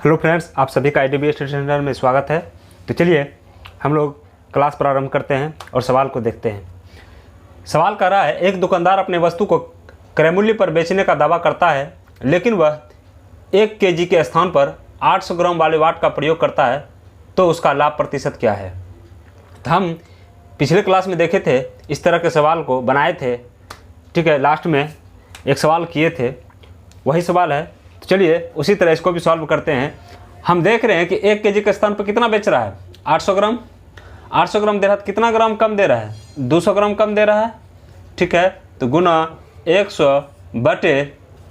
Hello friends, आप सभी का IDB स्टडी सेंटर में स्वागत है। तो चलिए हम लोग क्लास प्रारंभ करते हैं और सवाल को देखते हैं। सवाल कर रहा है, एक दुकानदार अपने वस्तु को क्रय मूल्य पर बेचने का दावा करता है, लेकिन वह 1 kg के स्थान पर 800 ग्राम वाले वाट का प्रयोग करता है, तो उसका लाभ प्रतिशत क्या है। तो हम पिछले क्लास में देखे थे, इस तरह के सवाल को बनाए थे। ठीक है, लास्ट में एक सवाल किए थे, वही सवाल है। तो चलिए उसी तरह इसको भी सॉल्व करते हैं। हम देख रहे हैं कि 1 kg के स्थान पर कितना बेच रहा है, 800 ग्राम। 800 ग्राम दे रहा है तो कितना ग्राम कम दे रहा है, 200 ग्राम कम दे रहा है। ठीक है, तो गुना 100 बटे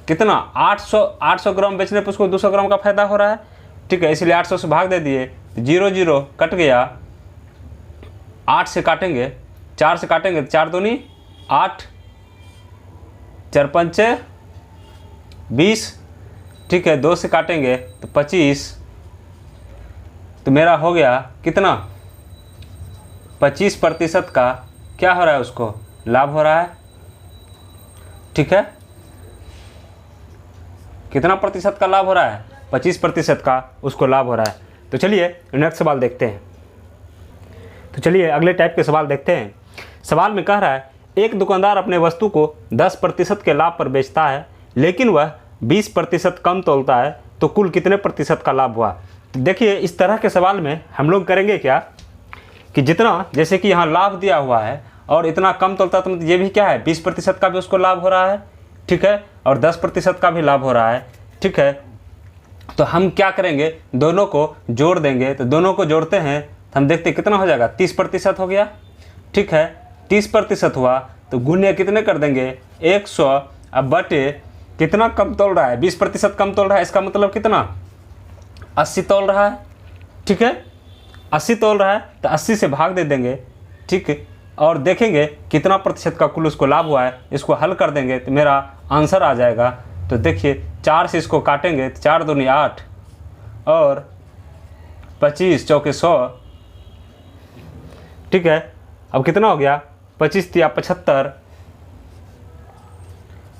कितना 800 ग्राम बेचने पर उसको 200 ग्राम का फायदा हो रहा है। ठीक है, इसलिए 800 से भाग दे दिए, 0 0 कट गया। 8 से काटेंगे, 4 से काटेंगे तो 4 दूनी 8, 4 पंचे 20। ठीक है, 2 से काटेंगे तो 25। तो मेरा हो गया कितना, 25% का क्या हो रहा है, उसको लाभ हो रहा है। ठीक है, कितना प्रतिशत का लाभ हो रहा है, 25% का उसको लाभ हो रहा है। तो चलिए नेक्स्ट सवाल देखते हैं। तो चलिए अगले टाइप के सवाल देखते हैं। सवाल में कह रहा है, एक दुकानदार अपने वस्तु को 10% के लाभ पर बेचता है, लेकिन वह 20% कम तोलता है, तो कुल कितने प्रतिशत का लाभ हुआ। तो देखिए इस तरह के सवाल में हम लोग करेंगे क्या कि जितना, जैसे कि यहाँ लाभ दिया हुआ है और इतना कम तोलता है, तो मतलब ये भी क्या है, 20% का भी उसको लाभ हो रहा है। ठीक है, और 10% का भी लाभ हो रहा है। ठीक है, तो हम क्या करेंगे, दोनों को जोड़ देंगे। तो दोनों को जोड़ते हैं तो हम देखते हैं कितना हो जाएगा, 30% हो गया। ठीक है, 30% हुआ तो गुणे कितने कर देंगे, 100। अब बटे कितना कम तोल रहा है, 20% कम तोल रहा है, इसका मतलब कितना, 80 तोल रहा है। ठीक है, 80 तोल रहा है तो 80 से भाग दे देंगे। ठीक है, और देखेंगे कितना प्रतिशत का कुल उसको लाभ हुआ है। इसको हल कर देंगे तो मेरा आंसर आ जाएगा। तो देखिए 4 से इसको काटेंगे तो 4 दूनी 8 और 25 चौके 100। ठीक है, अब कितना हो गया, 25 तिया 75,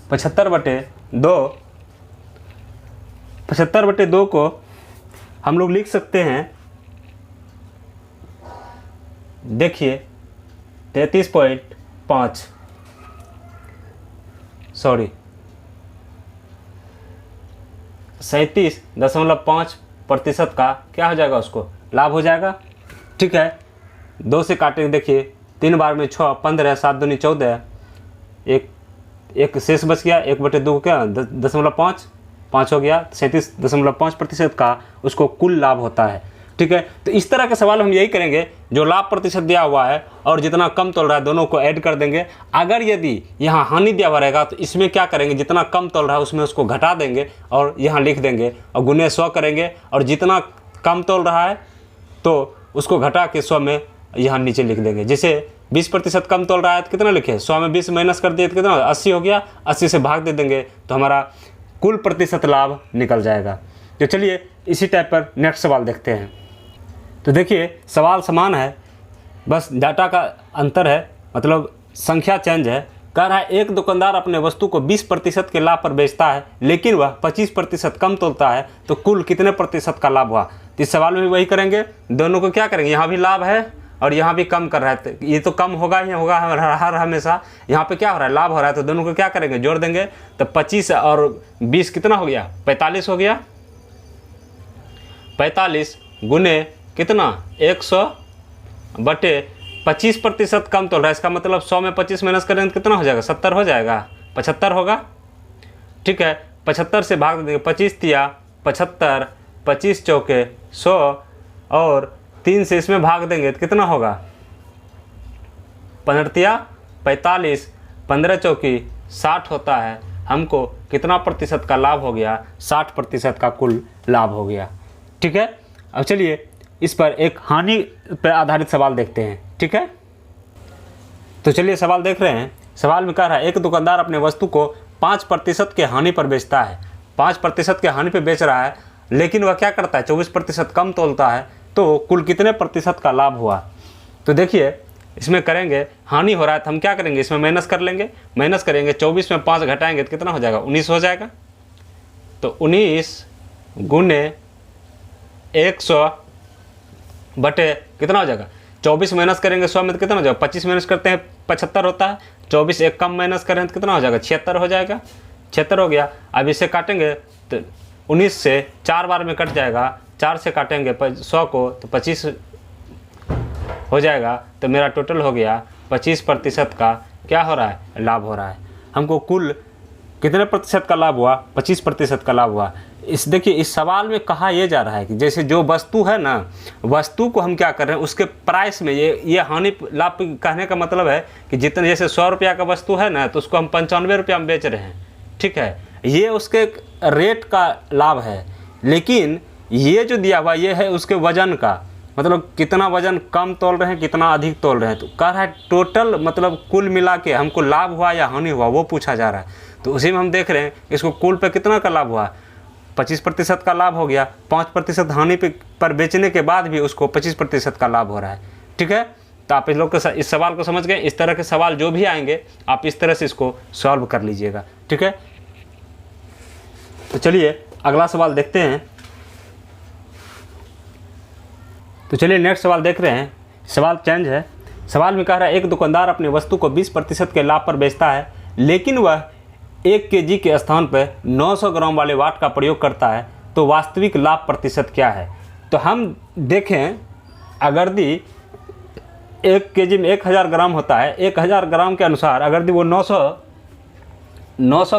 75 बटे 2। 75 बटे 2 को हम लोग लिख सकते हैं, देखिए 33.5 सॉरी 37.5% का क्या हो जाएगा, उसको लाभ हो जाएगा। ठीक है, 2 से काटेंगे, देखिए 3 बार में 6, 15, 7 दूनी 14, एक शेष बच गया, 1/2 क्या 10.5 हो गया, 37.5% का उसको कुल लाभ होता है। ठीक है, तो इस तरह के सवाल हम यही करेंगे, जो लाभ प्रतिशत दिया हुआ है और जितना कम तोल रहा है, दोनों को ऐड कर देंगे। अगर यदि यहाँ हानि दिया हुआ रहेगा तो इसमें क्या करेंगे, जितना कम तोल रहा है उसमें उसको घटा देंगे और यहाँ लिख देंगे और गुने 100 करेंगे, और जितना कम तोल रहा है तो उसको घटा के 100 में यहाँ नीचे लिख देंगे। जैसे 20% कम तोल रहा है तो कितना लिखे, 100 में 20 माइनस कर दिए तो कितना, 80 हो गया। 80 से भाग दे देंगे तो हमारा कुल प्रतिशत लाभ निकल जाएगा। तो चलिए इसी टाइप पर नेक्स्ट सवाल देखते हैं। तो देखिए सवाल समान है, बस डाटा का अंतर है, मतलब संख्या चेंज है। कह रहा है, एक दुकानदार अपने वस्तु को 20% के लाभ पर बेचता है, लेकिन वह 25% कम तोलता है, तो कुल कितने प्रतिशत का लाभ हुआ। तो इस सवाल में भी वही करेंगे, दोनों को क्या करेंगे, यहाँ भी लाभ है और यहाँ भी कम कर रहा है, तो ये तो कम होगा ही होगा हर हमेशा। यहाँ पे क्या हो रहा है, लाभ हो रहा है, तो दोनों को क्या करेंगे, जोड़ देंगे। तो 25 और 20 कितना हो गया, 45 हो गया। 45 गुने कितना, 100 बटे 25% कम तोल रहा है, इसका मतलब 100 में 25 माइनस करेंगे तो कितना हो जाएगा, 70 हो जाएगा, 75 होगा। ठीक है, 75 से भाग देंगे, 25 तिया 75, 25 चौके 100 और 3 से इसमें भाग देंगे तो कितना होगा, 15 तिया 45, 15 चौकी 60 होता है। हमको कितना प्रतिशत का लाभ हो गया, 60% का कुल लाभ हो गया। ठीक है, अब चलिए इस पर एक हानि पर आधारित सवाल देखते हैं। ठीक है, तो चलिए सवाल देख रहे हैं। सवाल में कह रहा है, एक दुकानदार अपने वस्तु को 5% के हानि पर बेचता है। 5% के हानि पर बेच रहा है, लेकिन वह क्या करता है, 24% कम तोलता है, तो कुल कितने प्रतिशत का लाभ हुआ। तो देखिए इसमें करेंगे, हानि हो रहा है तो हम क्या करेंगे, इसमें माइनस कर लेंगे। माइनस करेंगे, 24 में 5 घटाएंगे तो कितना हो जाएगा, 19 हो जाएगा। तो 19 गुने 100 बटे कितना हो जाएगा 24 माइनस करेंगे 100 में तो कितना हो जाएगा 25 माइनस करते हैं 75 होता है 24 एक कम माइनस करें तो कितना हो जाएगा 76 हो जाएगा 76 हो गया। अब इसे काटेंगे तो 19 से 4 बार में कट जाएगा 4 से काटेंगे 100 को तो 25 हो जाएगा। तो मेरा टोटल हो गया 25% का क्या हो रहा है लाभ हो रहा है। हमको कुल कितने प्रतिशत का लाभ हुआ 25% का लाभ हुआ। इस देखिए इस सवाल में कहा यह जा रहा है कि जैसे जो वस्तु है ना वस्तु को हम क्या कर रहे हैं उसके प्राइस में ये हानि लाभ कहने का मतलब है कि जितने जैसे 100 रुपया का वस्तु है ना तो उसको हम 95 रुपया में बेच रहे हैं, ठीक है, ये उसके रेट का लाभ है। लेकिन ये जो दिया हुआ ये है उसके वजन का, मतलब कितना वजन कम तोल रहे हैं कितना अधिक तोल रहे हैं। तो कह रहा है टोटल मतलब कुल मिला के हमको लाभ हुआ या हानि हुआ वो पूछा जा रहा है। तो उसी में हम देख रहे हैं इसको कुल पे कितना का लाभ हुआ 25% का लाभ हो गया, 5% हानि पर बेचने के बाद भी उसको 25% का लाभ हो रहा है, ठीक है। तो आप इस लोग के इस सवाल को समझ गए। इस तरह के सवाल जो भी आएंगे आप इस तरह से इसको सॉल्व कर लीजिएगा, ठीक है। तो चलिए अगला सवाल देखते हैं। तो चलिए नेक्स्ट सवाल देख रहे हैं। सवाल चेंज है। सवाल में कह रहा है एक दुकानदार अपनी वस्तु को 20% के लाभ पर बेचता है लेकिन वह 1 kg के स्थान पर 900 ग्राम वाले वाट का प्रयोग करता है, तो वास्तविक लाभ प्रतिशत क्या है। तो हम देखें अगर दी 1 kg में 1000 ग्राम होता है, 1000 ग्राम के अनुसार अगर दी वो 900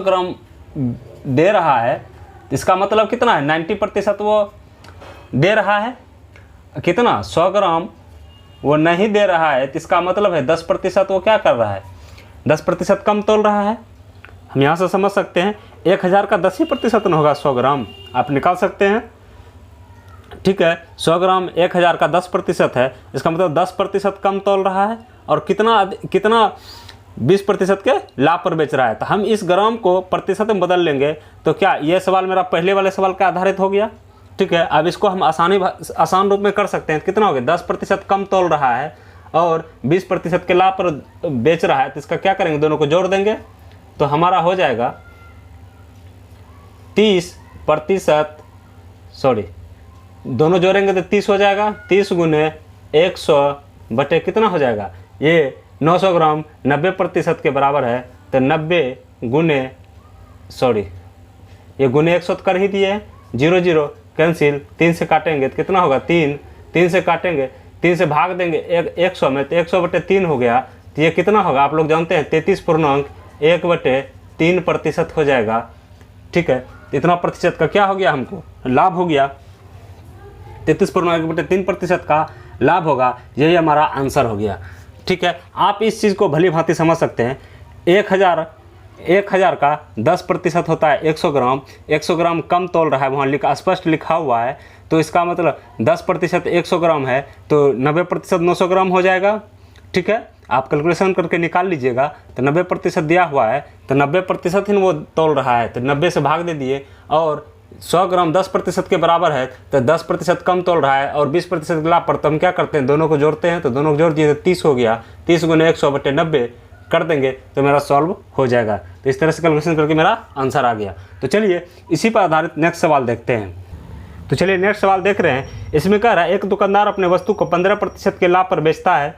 ग्राम दे रहा है तो इसका मतलब कितना है 90% वो दे रहा है। कितना 100 ग्राम वो नहीं दे रहा है तो इसका मतलब है 10% वो क्या कर रहा है 10% कम तोल रहा है। हम यहाँ से समझ सकते हैं 1000 का 10 ही प्रतिशत न होगा 100 ग्राम, आप निकाल सकते हैं, ठीक है। 100 ग्राम 1000 का 10% है, इसका मतलब 10% कम तोल रहा है और कितना 20% के लाभ पर बेच रहा है। तो हम इस ग्राम को प्रतिशत में बदल लेंगे तो क्या ये सवाल मेरा पहले वाले सवाल का आधारित हो गया, ठीक है। अब इसको हम आसान रूप में कर सकते हैं। कितना हो गया 10% कम तोल रहा है और 20% के लाभ पर बेच रहा है, तो इसका क्या करेंगे दोनों को जोड़ देंगे तो हमारा हो जाएगा 30%, सॉरी दोनों जोड़ेंगे तो 30 हो जाएगा। 30 गुने 100 बटे कितना हो जाएगा ये 900 ग्राम 90% के बराबर है। तो 90 गुने सॉरी ये गुने 100 कर ही दिए, 0 0 कैंसिल, 3 से काटेंगे तो कितना होगा 3 से काटेंगे 3 से भाग देंगे 100 में तो 100 बटे 3 हो गया। तो ये कितना होगा आप लोग जानते हैं 33.1/3% हो जाएगा, ठीक है। इतना प्रतिशत का क्या हो गया हमको लाभ हो गया 33.1/3% का लाभ होगा। यही हमारा आंसर हो गया, ठीक है। आप इस चीज़ को भली भांति समझ सकते हैं। 1000 का 10% होता है 100 ग्राम, 100 ग्राम कम तोल रहा है, वहाँ स्पष्ट लिखा हुआ है। तो इसका मतलब 10% 100 ग्राम है तो 90% 900 ग्राम हो जाएगा, ठीक है। आप कैलकुलेशन करके निकाल लीजिएगा। तो 90% दिया हुआ है तो 90% ही वो तोल रहा है तो 90 से भाग दे दिए और 100 ग्राम 10% के बराबर है तो 10% कम तोल रहा है और 20% के लाभ पर। तो हम क्या करते हैं दोनों को जोड़ते हैं, तो दोनों को जोड़ दिए तो 30 हो गया। 30 गुने 100 बटे 90 कर देंगे तो मेरा सॉल्व हो जाएगा। तो इस तरह से कैलकुलेशन करके मेरा आंसर आ गया। तो चलिए इसी पर आधारित नेक्स्ट सवाल देखते हैं। तो चलिए नेक्स्ट सवाल देख रहे हैं। इसमें कह रहा है एक दुकानदार अपने वस्तु को 15% के लाभ पर बेचता है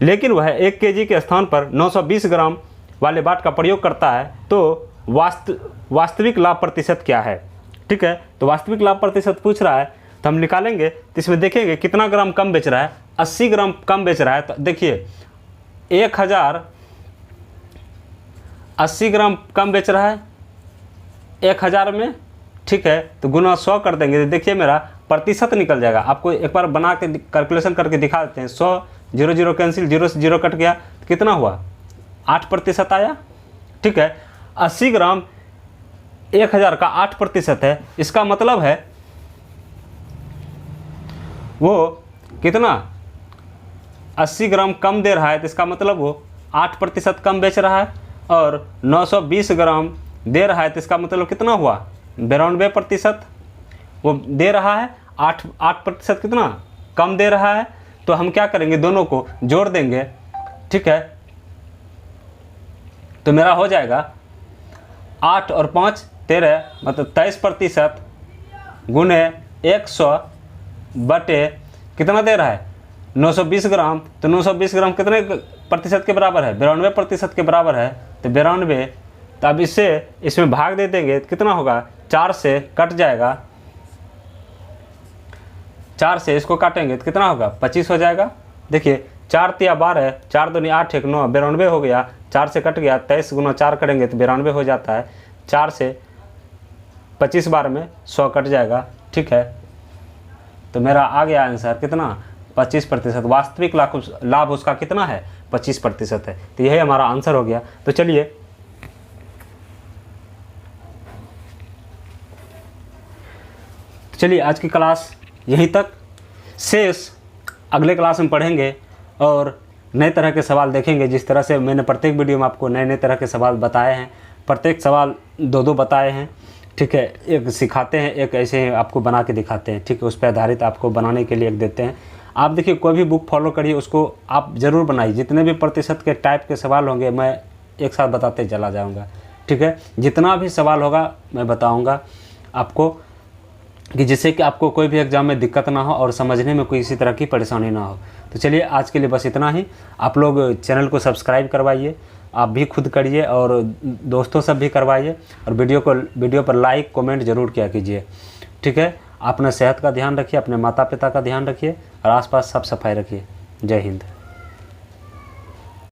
लेकिन वह 1 kg के स्थान पर 920 ग्राम वाले बाट का प्रयोग करता है, तो वास्तविक लाभ प्रतिशत क्या है, ठीक है। तो वास्तविक लाभ प्रतिशत पूछ रहा है तो हम निकालेंगे। तो इसमें देखेंगे कितना ग्राम कम बेच रहा है 80 ग्राम कम बेच रहा है। तो देखिए 1000 80 ग्राम कम बेच रहा है 1000 में, ठीक है। तो गुना 100 कर देंगे तो देखिए मेरा प्रतिशत निकल जाएगा। आपको एक बार बना के कैलकुलेशन करके दिखा देते हैं। 100 0 0 कैंसिल, 0 से 0 कट गया तो कितना हुआ 8% आया, ठीक है। 80 ग्राम 1000 का 8% है, इसका मतलब है वो कितना 80 ग्राम कम दे रहा है तो इसका मतलब वो 8% कम बेच रहा है और 920 ग्राम दे रहा है तो इसका मतलब कितना हुआ 92% वो दे रहा है। 8% कितना कम दे रहा है। तो हम क्या करेंगे दोनों को जोड़ देंगे, ठीक है। तो मेरा हो जाएगा 8 और 5 13 मतलब 23% गुने 100 बटे कितना दे रहा है 920 ग्राम, तो 920 ग्राम कितने प्रतिशत के बराबर है, 92% के बराबर है। तो 92, तो अब इसमें भाग दे देंगे, कितना होगा, 4 से कट जाएगा, 4 से इसको काटेंगे तो कितना होगा, 25 हो जाएगा। देखिए 4 तिया 12, 4 दूनी 8 1 9, 92 हो गया, 4 से कट गया, 23 गुना 4 करेंगे तो 92 हो जाता है। 4 से 25 बार में 100 कट जाएगा, ठीक है। तो मेरा आ गया आंसर कितना, 25%। वास्तविक लाभ उसका कितना है, 25% है। तो यही हमारा आंसर हो गया। तो चलिए आज की क्लास यहीं तक, शेष अगले क्लास में पढ़ेंगे और नए तरह के सवाल देखेंगे। जिस तरह से मैंने प्रत्येक वीडियो में आपको नए नए तरह के सवाल बताए हैं, प्रत्येक सवाल 2-2 बताए हैं, ठीक है। एक सिखाते हैं, एक ऐसे आपको बना के दिखाते हैं, ठीक है। उस पर आधारित आपको बनाने के लिए एक देते हैं। आप देखिए कोई भी बुक फॉलो करिए, उसको आप ज़रूर बनाइए। जितने भी प्रतिशत के टाइप के सवाल होंगे मैं एक साथ बताते चला जाऊँगा, ठीक है। जितना भी सवाल होगा मैं बताऊँगा आपको, कि जिससे कि आपको कोई भी एग्ज़ाम में दिक्कत ना हो और समझने में कोई इसी तरह की परेशानी ना हो। तो चलिए आज के लिए बस इतना ही। आप लोग चैनल को सब्सक्राइब करवाइए, आप भी खुद करिए और दोस्तों सब भी करवाइए, और वीडियो पर लाइक कमेंट ज़रूर किया कीजिए, ठीक है। अपना सेहत का ध्यान रखिए, अपने माता पिता का ध्यान रखिए और आसपास सब सफाई रखिए। जय हिंद।